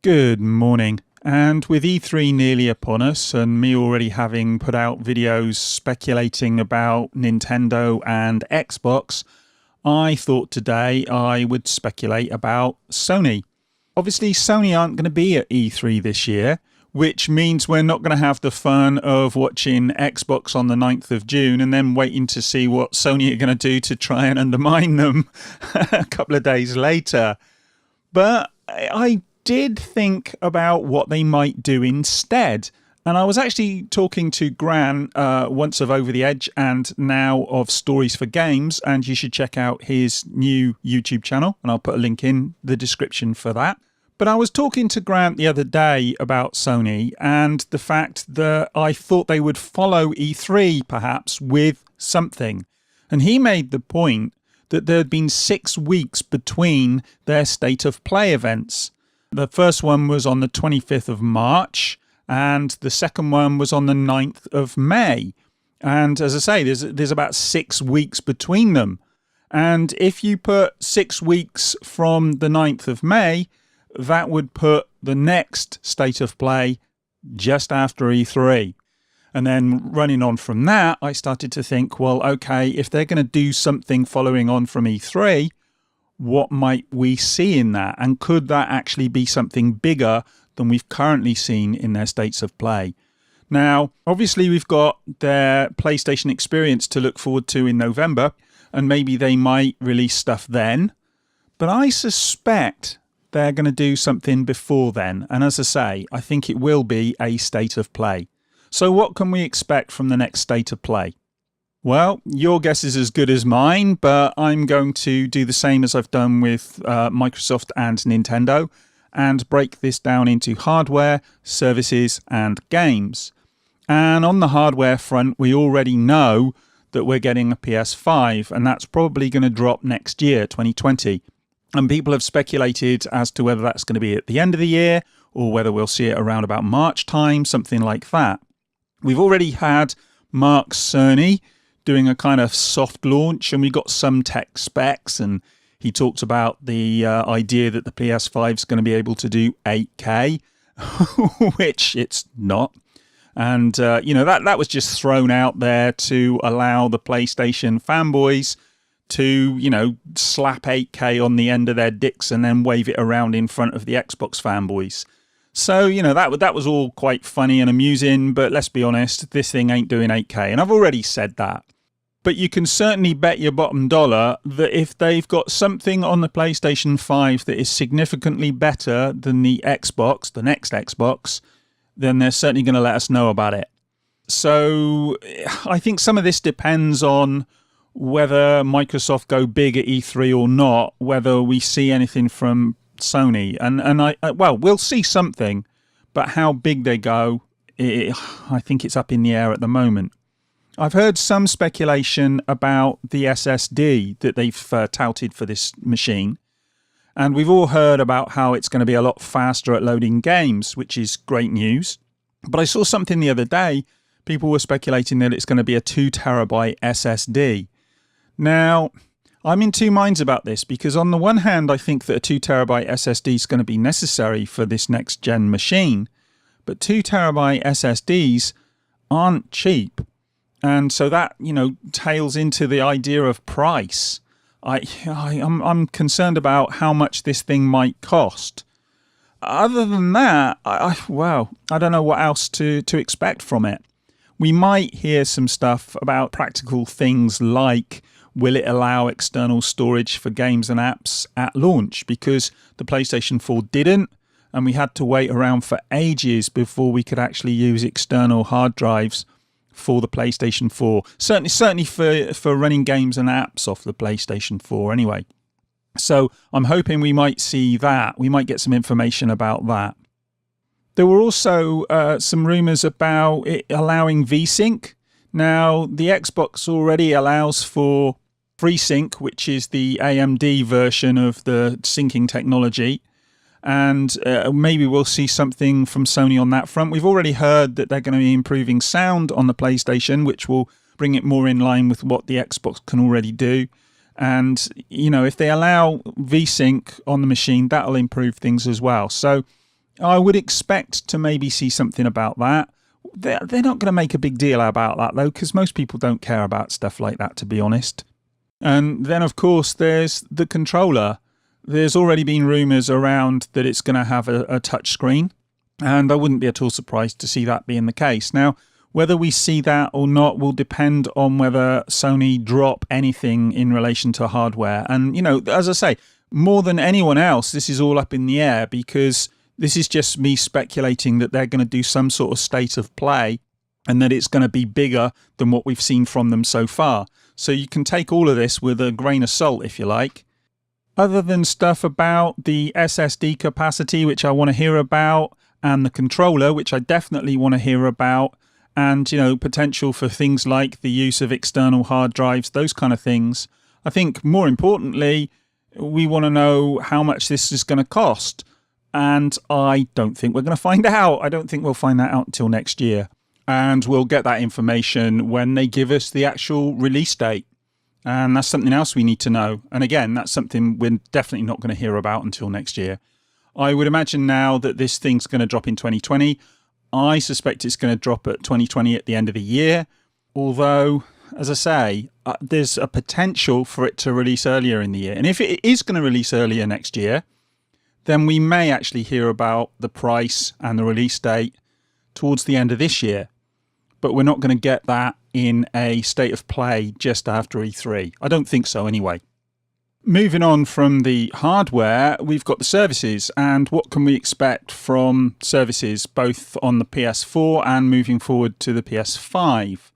Good morning. And with E3 nearly upon us, and me already having put out videos speculating about Nintendo and Xbox, I thought today I would speculate about Sony. Obviously, Sony aren't going to be at E3 this year, which means we're not going to have the fun of watching Xbox on the 9th of June and then waiting to see what Sony are going to do to try and undermine them a couple of days later. But I did think about what they might do instead. And I was actually talking to Gran once of Over the Edge and now of Storiesforgames, and you should check out his new YouTube channel, and I'll put a link in the description for that. But I was talking to Grant the other day about Sony and the fact that I thought they would follow E3 perhaps with something. And he made the point that there had been 6 weeks between their State of Play events. The first one was on the 25th of March, and the second one was on the 9th of May. And as I say, there's about 6 weeks between them. And if you put 6 weeks from the 9th of May, that would put the next State of Play just after E3. And then running on from that, I started to think, well, okay, if they're going to do something following on from E3, what might we see in that? And could that actually be something bigger than we've currently seen in their states of play? Now, obviously, we've got their PlayStation experience to look forward to in November, and maybe they might release stuff then. But I suspect they're going to do something before then. And as I say, I think it will be a state of play. So what can we expect from the next state of play? Well, your guess is as good as mine, but I'm going to do the same as I've done with Microsoft and Nintendo and break this down into hardware, services, and games. And on the hardware front, we already know that we're getting a PS5, and that's probably going to drop next year, 2020. And people have speculated as to whether that's going to be at the end of the year or whether we'll see it around about March time, something like that. We've already had Mark Cerny doing a kind of soft launch, and we got some tech specs, and he talked about the idea that the PS5 is going to be able to do 8K, which it's not. And, that was just thrown out there to allow the PlayStation fanboys to, slap 8K on the end of their dicks and then wave it around in front of the Xbox fanboys. So, that was all quite funny and amusing, but let's be honest, this thing ain't doing 8K, and I've already said that. But you can certainly bet your bottom dollar that if they've got something on the PlayStation 5 that is significantly better than the Xbox, the next Xbox, then they're certainly going to let us know about it. So I think some of this depends on whether Microsoft go big at E3 or not, whether we see anything from Sony. And we'll see something, but how big they go, I think it's up in the air at the moment. I've heard some speculation about the SSD that they've touted for this machine. And we've all heard about how it's going to be a lot faster at loading games, which is great news. But I saw something the other day. People were speculating that it's going to be a 2 terabyte SSD. Now, I'm in two minds about this because on the one hand, I think that a 2 terabyte SSD is going to be necessary for this next gen machine. But 2 terabyte SSDs aren't cheap. And so that, tails into the idea of price. I'm concerned about how much this thing might cost. Other than that, I don't know what else to expect from it. We might hear some stuff about practical things like, will it allow external storage for games and apps at launch? Because the PlayStation 4 didn't, and we had to wait around for ages before we could actually use external hard drives for the PlayStation 4. Certainly for running games and apps off the PlayStation 4 anyway. So I'm hoping we might see that. We might get some information about that. There were also some rumours about it allowing VSync. Now, the Xbox already allows for FreeSync, which is the AMD version of the syncing technology. And maybe we'll see something from Sony on that front. We've already heard that they're going to be improving sound on the PlayStation, which will bring it more in line with what the Xbox can already do. And, if they allow VSync on the machine, that'll improve things as well. So I would expect to maybe see something about that. They're not going to make a big deal about that, though, because most people don't care about stuff like that, to be honest. And then, of course, there's the controller. There's already been rumours around that it's going to have a touch screen, and I wouldn't be at all surprised to see that being the case. Now, whether we see that or not will depend on whether Sony drop anything in relation to hardware. And, you know, as I say, more than anyone else, this is all up in the air, because this is just me speculating that they're going to do some sort of state of play and that it's going to be bigger than what we've seen from them so far. So you can take all of this with a grain of salt, if you like. Other than stuff about the SSD capacity, which I want to hear about, and the controller, which I definitely want to hear about, and, you know, potential for things like the use of external hard drives, those kind of things, I think more importantly, we want to know how much this is going to cost. And I don't think we're going to find out. I don't think we'll find that out until next year. And we'll get that information when they give us the actual release date. And that's something else we need to know. And again, that's something we're definitely not going to hear about until next year. I would imagine now that this thing's going to drop in 2020. I suspect it's going to drop at 2020 at the end of the year. Although, as I say, there's a potential for it to release earlier in the year. And if it is going to release earlier next year, then we may actually hear about the price and the release date towards the end of this year. But we're not going to get that in a state of play just after E3. I don't think so anyway. Moving on from the hardware, we've got the services. And what can we expect from services both on the PS4 and moving forward to the PS5?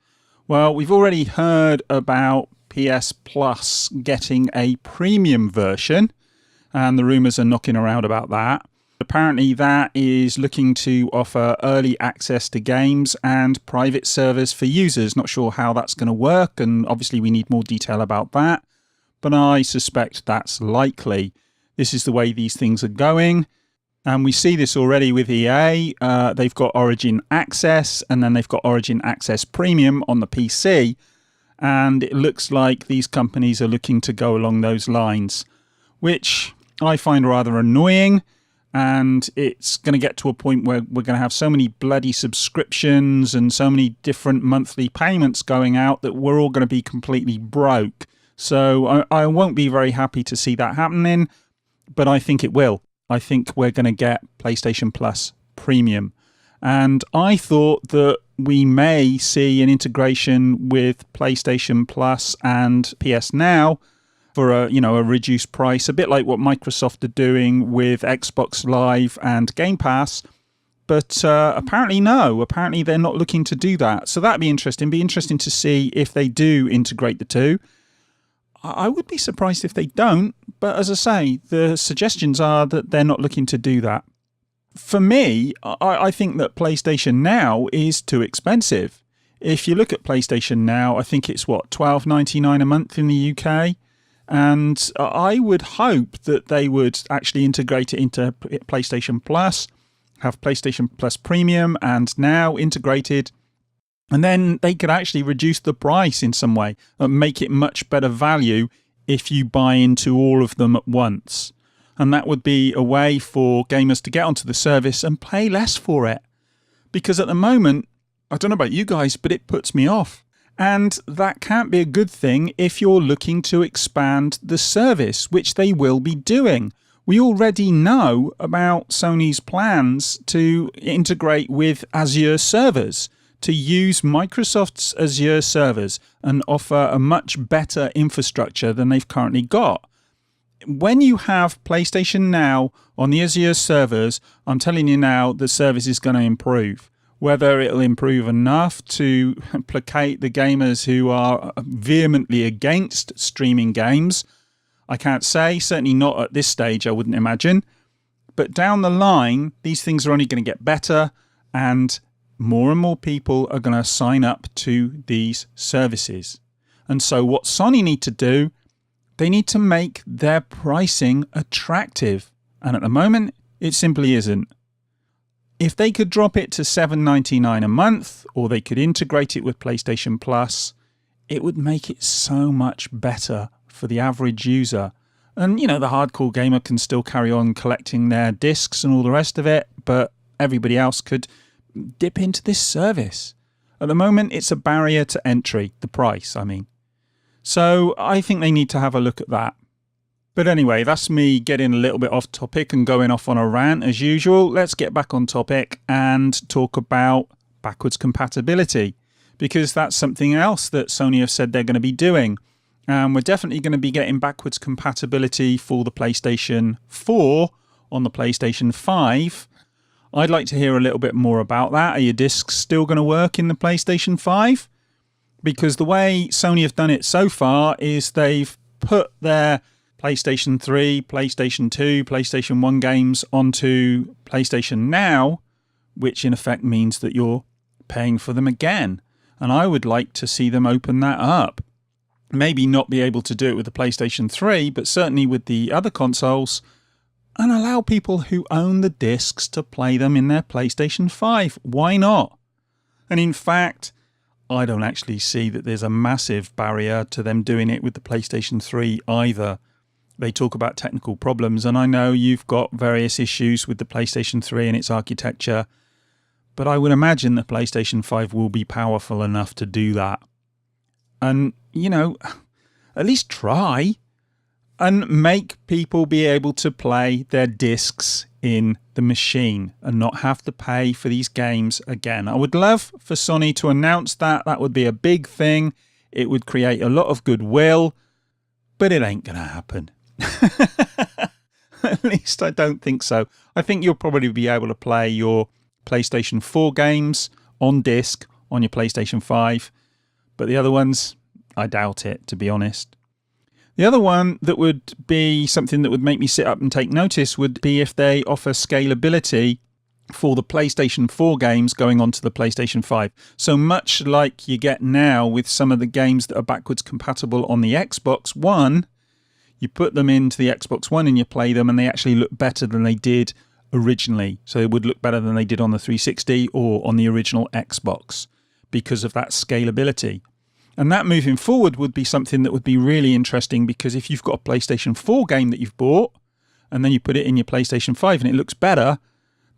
Well, we've already heard about PS Plus getting a premium version, and the rumours are knocking around about that. Apparently that is looking to offer early access to games and private servers for users. Not sure how that's going to work, and obviously we need more detail about that, but I suspect that's likely. This is the way these things are going, and we see this already with EA. They've got Origin Access, and then they've got Origin Access Premium on the PC, and it looks like these companies are looking to go along those lines, which I find rather annoying. And it's going to get to a point where we're going to have so many bloody subscriptions and so many different monthly payments going out that we're all going to be completely broke. So I won't be very happy to see that happening, but I think it will. I think we're going to get PlayStation Plus Premium. And I thought that we may see an integration with PlayStation Plus and PS Now for a reduced price, a bit like what Microsoft are doing with Xbox Live and Game Pass. But apparently no, apparently they're not looking to do that. So that'd be interesting. Be interesting to see if they do integrate the two. I would be surprised if they don't, but as I say, the suggestions are that they're not looking to do that. For me, I think that PlayStation Now is too expensive. If you look at PlayStation Now, I think it's $12.99 a month in the UK. And I would hope that they would actually integrate it into PlayStation Plus, have PlayStation Plus Premium and Now integrated, and then they could actually reduce the price in some way and make it much better value if you buy into all of them at once. And that would be a way for gamers to get onto the service and pay less for it. Because at the moment, I don't know about you guys, but it puts me off. And that can't be a good thing if you're looking to expand the service, which they will be doing. We already know about Sony's plans to integrate with Azure servers, to use Microsoft's Azure servers and offer a much better infrastructure than they've currently got. When you have PlayStation Now on the Azure servers, I'm telling you now, the service is going to improve. Whether it'll improve enough to placate the gamers who are vehemently against streaming games, I can't say. Certainly not at this stage, I wouldn't imagine. But down the line, these things are only going to get better, and more people are going to sign up to these services. And so what Sony need to do, they need to make their pricing attractive. And at the moment, it simply isn't. If they could drop it to $7.99 a month, or they could integrate it with PlayStation Plus, it would make it so much better for the average user. And, you know, the hardcore gamer can still carry on collecting their discs and all the rest of it, but everybody else could dip into this service. At the moment, it's a barrier to entry, the price, I mean. So I think they need to have a look at that. But anyway, that's me getting a little bit off topic and going off on a rant as usual. Let's get back on topic and talk about backwards compatibility, because that's something else that Sony have said they're going to be doing. We're definitely going to be getting backwards compatibility for the PlayStation 4 on the PlayStation 5. I'd like to hear a little bit more about that. Are your discs still going to work in the PlayStation 5? Because the way Sony have done it so far is they've put their PlayStation 3, PlayStation 2, PlayStation 1 games onto PlayStation Now, which in effect means that you're paying for them again. And I would like to see them open that up. Maybe not be able to do it with the PlayStation 3, but certainly with the other consoles, and allow people who own the discs to play them in their PlayStation 5. Why not? And in fact, I don't actually see that there's a massive barrier to them doing it with the PlayStation 3 either. They talk about technical problems, and I know you've got various issues with the PlayStation 3 and its architecture, but I would imagine the PlayStation 5 will be powerful enough to do that. And, you know, at least try and make people be able to play their discs in the machine and not have to pay for these games again. I would love for Sony to announce that. That would be a big thing. It would create a lot of goodwill, but it ain't going to happen. At least I don't think so. I think you'll probably be able to play your PlayStation 4 games on disc on your PlayStation 5, but the other ones, I doubt it, to be honest. The other one that would be something that would make me sit up and take notice would be if they offer scalability for the PlayStation 4 games going onto the PlayStation 5. So much like you get now with some of the games that are backwards compatible on the Xbox One, you put them into the Xbox One and you play them and they actually look better than they did originally. So they would look better than they did on the 360 or on the original Xbox because of that scalability. And that moving forward would be something that would be really interesting, because if you've got a PlayStation 4 game that you've bought and then you put it in your PlayStation 5 and it looks better,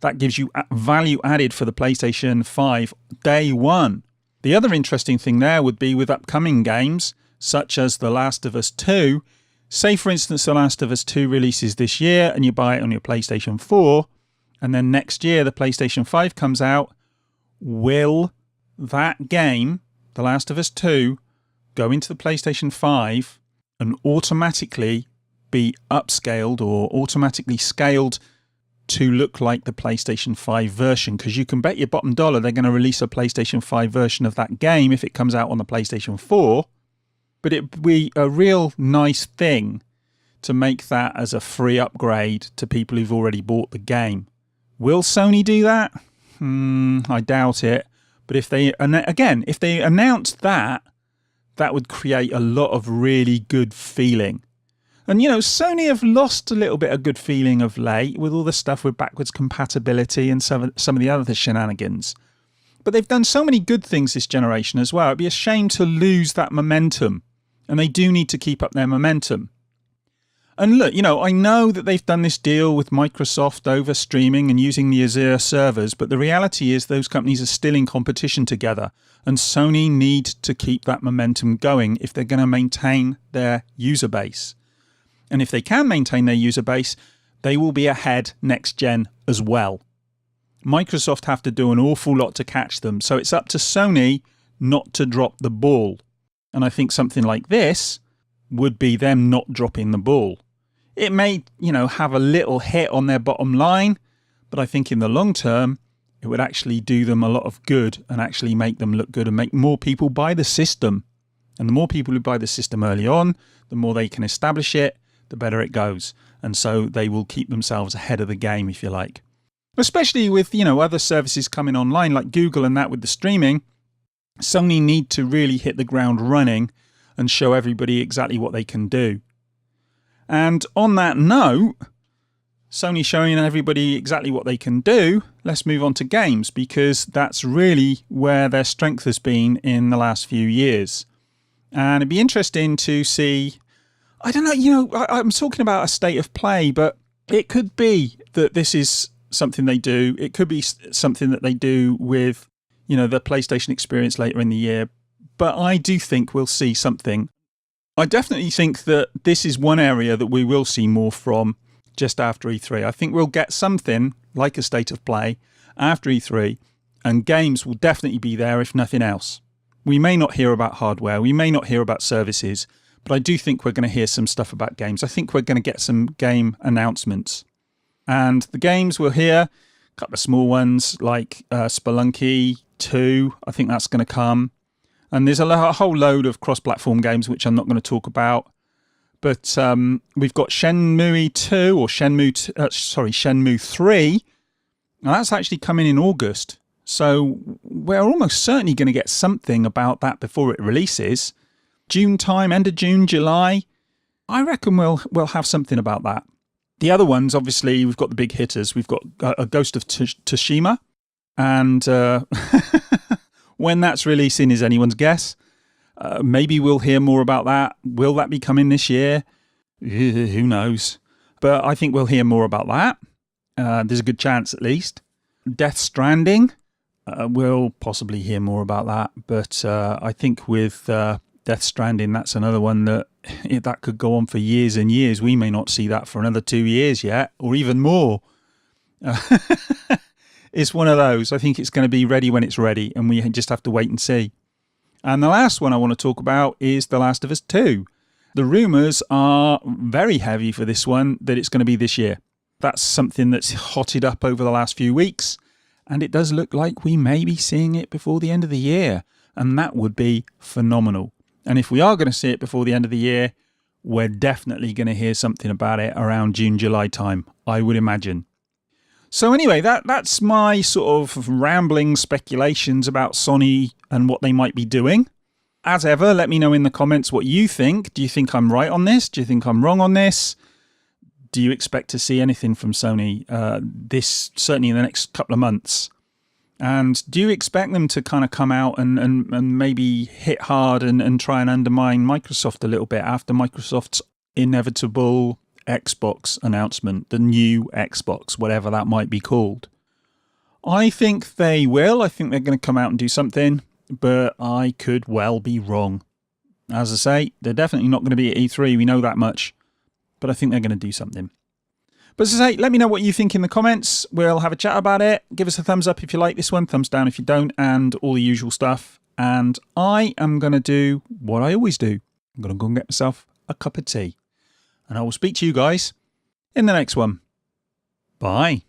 that gives you value added for the PlayStation 5 day one. The other interesting thing there would be with upcoming games such as The Last of Us 2. Say, for instance, The Last of Us 2 releases this year and you buy it on your PlayStation 4, and then next year the PlayStation 5 comes out. Will that game, The Last of Us 2, go into the PlayStation 5 and automatically be upscaled or automatically scaled to look like the PlayStation 5 version? Because you can bet your bottom dollar they're going to release a PlayStation 5 version of that game if it comes out on the PlayStation 4. But it would be a real nice thing to make that as a free upgrade to people who've already bought the game. Will Sony do that? I doubt it. But if they announced that, that would create a lot of really good feeling. And, you know, Sony have lost a little bit of good feeling of late with all the stuff with backwards compatibility and some of the other shenanigans. But they've done so many good things this generation as well. It'd be a shame to lose that momentum. And they do need to keep up their momentum. And look, you know, I know that they've done this deal with Microsoft over streaming and using the Azure servers, but the reality is those companies are still in competition together, and Sony need to keep that momentum going if they're going to maintain their user base. And if they can maintain their user base, they will be ahead next gen as well. Microsoft have to do an awful lot to catch them, so it's up to Sony not to drop the ball. And I think something like this would be them not dropping the ball. It may, you know, have a little hit on their bottom line, but I think in the long term, it would actually do them a lot of good and actually make them look good and make more people buy the system. And the more people who buy the system early on, the more they can establish it, the better it goes. And so they will keep themselves ahead of the game, if you like. Especially with, you know, other services coming online like Google and that with the streaming. Sony need to really hit the ground running and show everybody exactly what they can do. And on that note, Sony showing everybody exactly what they can do, let's move on to games, because that's really where their strength has been in the last few years. And it'd be interesting to see, I don't know, you know, I'm talking about a state of play, but it could be that this is something they do. It could be something that they do with, you know, the PlayStation experience later in the year. But I do think we'll see something. I definitely think that this is one area that we will see more from just after E3. I think we'll get something like a state of play after E3, and games will definitely be there if nothing else. We may not hear about hardware, we may not hear about services, but I do think we're going to hear some stuff about games. I think we're going to get some game announcements. And the games we'll hear, a couple of small ones like Spelunky 2, I think that's going to come. And there's a whole load of cross-platform games which I'm not going to talk about. But we've got Shenmue 2 or Shenmue 3. Now that's actually coming in August. So we're almost certainly going to get something about that before it releases. June time, end of June, July. I reckon we'll have something about that. The other ones, obviously, we've got the big hitters. We've got a Ghost of Tsushima. And when that's releasing is anyone's guess. Maybe we'll hear more about that. Will that be coming this year? Who knows? But I think we'll hear more about that. There's a good chance at least. Death Stranding. We'll possibly hear more about that. But I think with Death Stranding, that's another one that could go on for years and years. We may not see that for another 2 years yet, or even more. It's one of those. I think it's going to be ready when it's ready, and we just have to wait and see. And the last one I want to talk about is The Last of Us 2. The rumours are very heavy for this one that it's going to be this year. That's something that's hotted up over the last few weeks, and it does look like we may be seeing it before the end of the year, and that would be phenomenal. And if we are going to see it before the end of the year, we're definitely going to hear something about it around June, July time, I would imagine. So anyway, that's my sort of rambling speculations about Sony and what they might be doing. As ever, let me know in the comments what you think. Do you think I'm right on this? Do you think I'm wrong on this? Do you expect to see anything from Sony certainly in the next couple of months? And do you expect them to kind of come out and maybe hit hard and try and undermine Microsoft a little bit after Microsoft's inevitable Xbox announcement, the new Xbox, whatever that might be called? I think they will. I think they're going to come out and do something, but I could well be wrong. As I say, they're definitely not going to be at E3, we know that much, but I think they're going to do something. But as I say, let me know what you think in the comments. We'll have a chat about it. Give us a thumbs up if you like this one, thumbs down if you don't, and all the usual stuff. And I am going to do what I always do. I'm going to go and get myself a cup of tea. And I will speak to you guys in the next one. Bye.